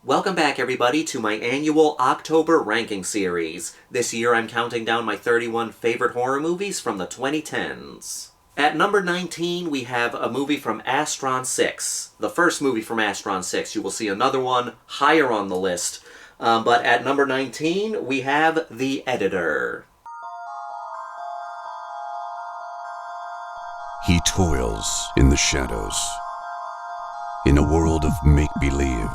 Welcome back, everybody, to my annual October ranking series. This year I'm counting down my 31 favorite horror movies from the 2010s. At number 19, we have a movie from Astron 6. The first movie from Astron 6. You will see another one higher on the list. But at number 19, we have The Editor. He toils in the shadows, in a world of make-believe.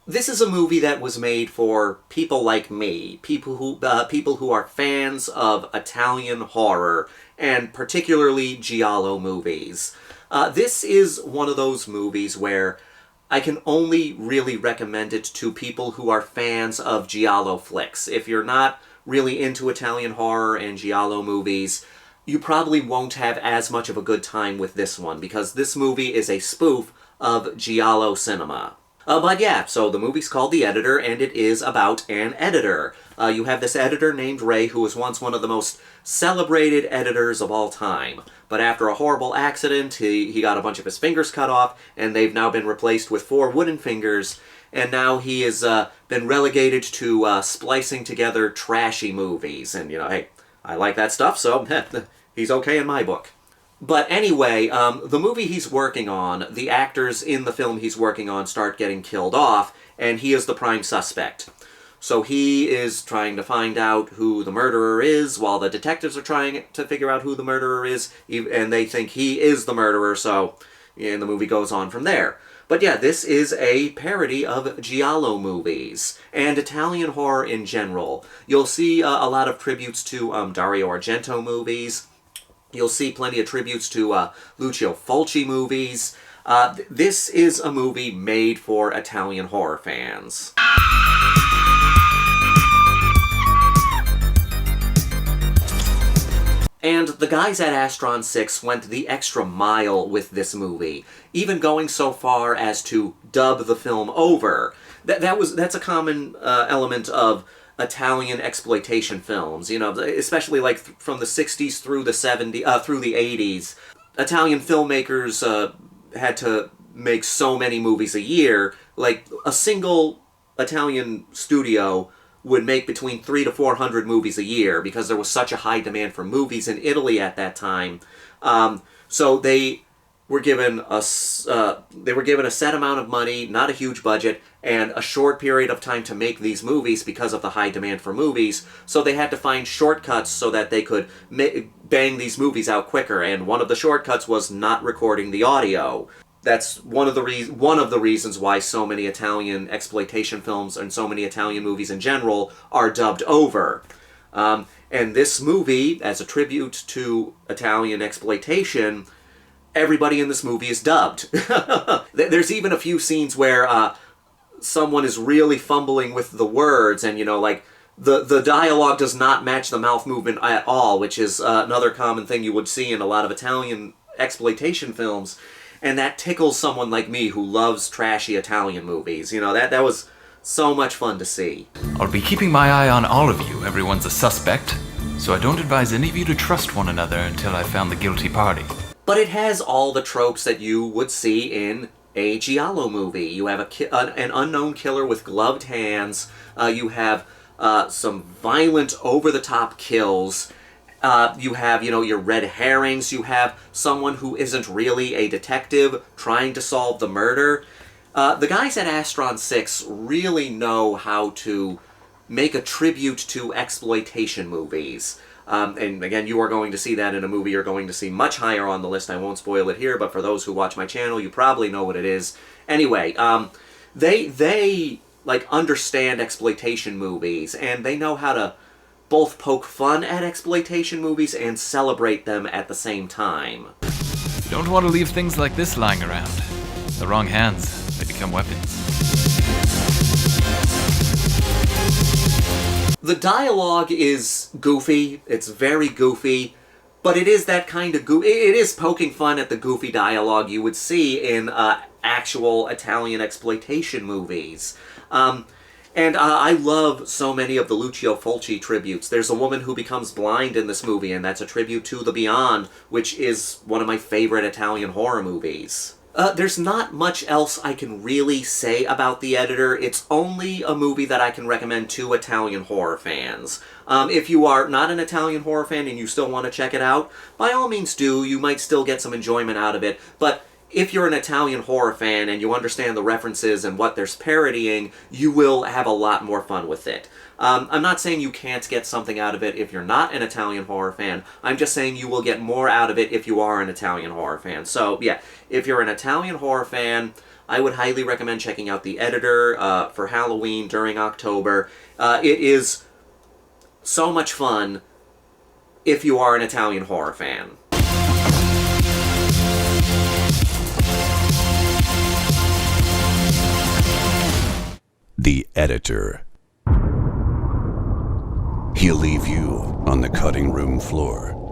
This is a movie that was made for people like me, people who are fans of Italian horror, and particularly Giallo movies. This is one of those movies where I can only really recommend it to people who are fans of Giallo flicks. If you're not really into Italian horror and Giallo movies, you probably won't have as much of a good time with this one, because this movie is a spoof of Giallo cinema. But yeah, so the movie's called The Editor, and it is about an editor. You have this editor named Ray, who was once one of the most celebrated editors of all time. But after a horrible accident, he got a bunch of his fingers cut off, and they've now been replaced with 4 wooden fingers, and now he has been relegated to splicing together trashy movies. And, you know, hey, I like that stuff, so he's okay in my book. But anyway, the movie he's working on, the actors in the film he's working on start getting killed off, and he is the prime suspect. So he is trying to find out who the murderer is, while the detectives are trying to figure out who the murderer is, and they think he is the murderer, so and the movie goes on from there. But yeah, this is a parody of Giallo movies, and Italian horror in general. You'll see a lot of tributes to Dario Argento movies. You'll see plenty of tributes to Lucio Fulci movies. This is a movie made for Italian horror fans. And the guys at Astron 6 went the extra mile with this movie, even going so far as to dub the film over. That's a common element of Italian exploitation films, you know, especially like from the 60s through the 70s, through the 80s. Italian filmmakers had to make so many movies a year. Like, a single Italian studio would make between 300 to 400 movies a year because there was such a high demand for movies in Italy at that time. So they were given a set amount of money, not a huge budget, and a short period of time to make these movies because of the high demand for movies. So they had to find shortcuts so that they could bang these movies out quicker. And one of the shortcuts was not recording the audio. That's one of the reasons why so many Italian exploitation films and so many Italian movies in general are dubbed over. And this movie, as a tribute to Italian exploitation, everybody in this movie is dubbed. There's even a few scenes where someone is really fumbling with the words, and, you know, like, the dialogue does not match the mouth movement at all, which is another common thing you would see in a lot of Italian exploitation films, and that tickles someone like me who loves trashy Italian movies. You know, that was so much fun to see. I'll be keeping my eye on all of you. Everyone's a suspect, so I don't advise any of you to trust one another until I've found the guilty party. But it has all the tropes that you would see in a Giallo movie. You have an unknown killer with gloved hands. You have some violent, over-the-top kills. You have, you know, your red herrings. You have someone who isn't really a detective trying to solve the murder. The guys at Astron 6 really know how to make a tribute to exploitation movies. And again, you are going to see that in a movie you're going to see much higher on the list. I won't spoil it here, but for those who watch my channel, you probably know what it is. Anyway, they like understand exploitation movies, and they know how to both poke fun at exploitation movies and celebrate them at the same time. You don't want to leave things like this lying around. The wrong hands, they become weapons. The dialogue is goofy, it's very goofy, but it is that kind of it is poking fun at the goofy dialogue you would see in actual Italian exploitation movies. And I love so many of the Lucio Fulci tributes. There's a woman who becomes blind in this movie, and that's a tribute to The Beyond, which is one of my favorite Italian horror movies. There's not much else I can really say about The Editor. It's only a movie that I can recommend to Italian horror fans. If you are not an Italian horror fan and you still want to check it out, by all means do. You might still get some enjoyment out of it, but if you're an Italian horror fan and you understand the references and what there's parodying, you will have a lot more fun with it. I'm not saying you can't get something out of it if you're not an Italian horror fan. I'm just saying you will get more out of it if you are an Italian horror fan. So, yeah, if you're an Italian horror fan, I would highly recommend checking out The Editor for Halloween during October. It is so much fun if you are an Italian horror fan. The Editor. He'll leave you on the cutting room floor.